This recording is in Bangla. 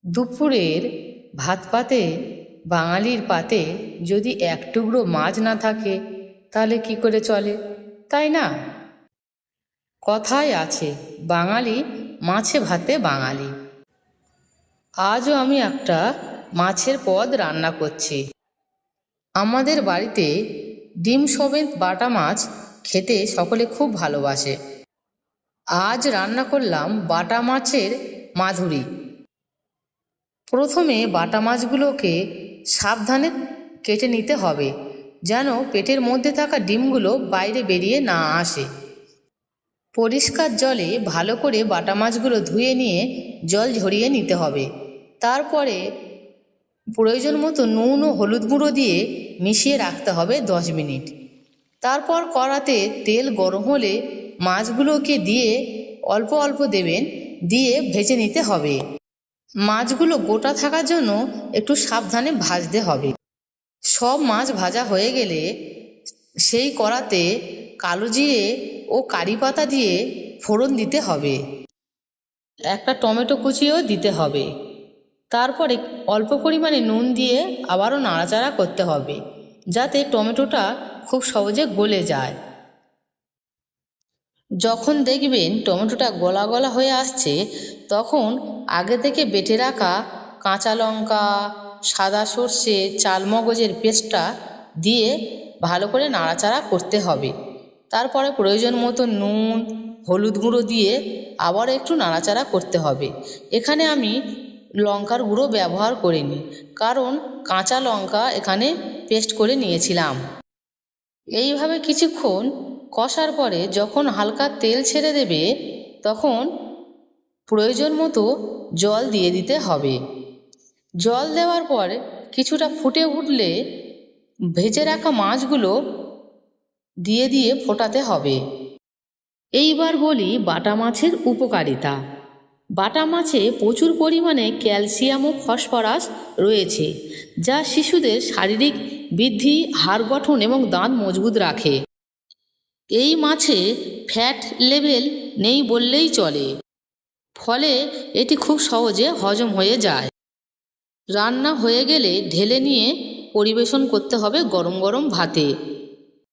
দুপুরের ভাত পাতে বাঙালির পাতে যদি এক টুকরো মাছ না থাকে তাহলে কি করে চলে, তাই না? কথায় আছে বাঙালি মাছে ভাতে বাঙালি। আজও আমি একটা মাছের পদ রান্না করছি। আমাদের বাড়িতে ডিম সমেত বাটা মাছ খেতে সকলে খুব ভালোবাসে। আজ রান্না করলাম বাটা মাছের মাধুরী। প্রথমে বাটা মাছগুলোকে সাবধানে কেটে নিতে হবে, যেন পেটের মধ্যে থাকা ডিমগুলো বাইরে বেরিয়ে না আসে। পরিষ্কার জলে ভালো করে বাটা মাছগুলো ধুয়ে নিয়ে জল ঝরিয়ে নিতে হবে। তারপরে প্রয়োজন মতো নুন ও হলুদ গুঁড়ো দিয়ে মিশিয়ে রাখতে হবে 10 মিনিট। তারপর কড়াতে তেল গরম হলে মাছগুলোকে দিয়ে অল্প অল্প দেবেন, দিয়ে ভেজে নিতে হবে। মাছগুলো গোটা থাকার জন্য একটু সাবধানে ভাজতে হবে। সব মাছ ভাজা হয়ে গেলে সেই কড়াতে কালো জিরে ও কারি পাতা দিয়ে ফোড়ন দিতে হবে। একটা টমেটো কুচিও দিতে হবে। তারপরে অল্প পরিমাণে নুন দিয়ে আবারও নাড়াচাড়া করতে হবে, যাতে টমেটোটা খুব সহজে গলে যায়। যখন দেখবেন টমেটোটা গলা গলা হয়ে আসছে, তখন আগে থেকে বেটে রাখা কাঁচা লঙ্কা, সাদা সর্ষে, চালমগজের পেস্টটা দিয়ে ভালো করে নাড়াচাড়া করতে হবে। তারপরে প্রয়োজন মতো নুন, হলুদ গুঁড়ো দিয়ে আবার একটু নাড়াচাড়া করতে হবে। এখানে আমি লঙ্কার গুঁড়ো ব্যবহার করিনি, কারণ কাঁচা লঙ্কা এখানে পেস্ট করে নিয়েছিলাম। এইভাবে কিছুক্ষণ কষার পরে যখন হালকা তেল ছেড়ে দেবে, তখন প্রয়োজন মতো জল দিয়ে দিতে হবে। জল দেওয়ার পর কিছুটা ফুটে উঠলে ভেজে রাখা মাছগুলো দিয়ে দিয়ে ফোটাতে হবে। এইবার বলি বাটা মাছের উপকারিতা। বাটা মাছে প্রচুর পরিমাণে ক্যালসিয়াম ও ফসফরাস রয়েছে, যা শিশুদের শারীরিক বৃদ্ধি, হাড় গঠন এবং দাঁত মজবুত রাখে। এই মাছে ফ্যাট লেভেল নেই বললেই চলে, ফলে এটি খুব সহজে হজম হয়ে যায়। রান্না হয়ে গেলে ঢেলে নিয়ে পরিবেশন করতে হবে গরম গরম ভাতে।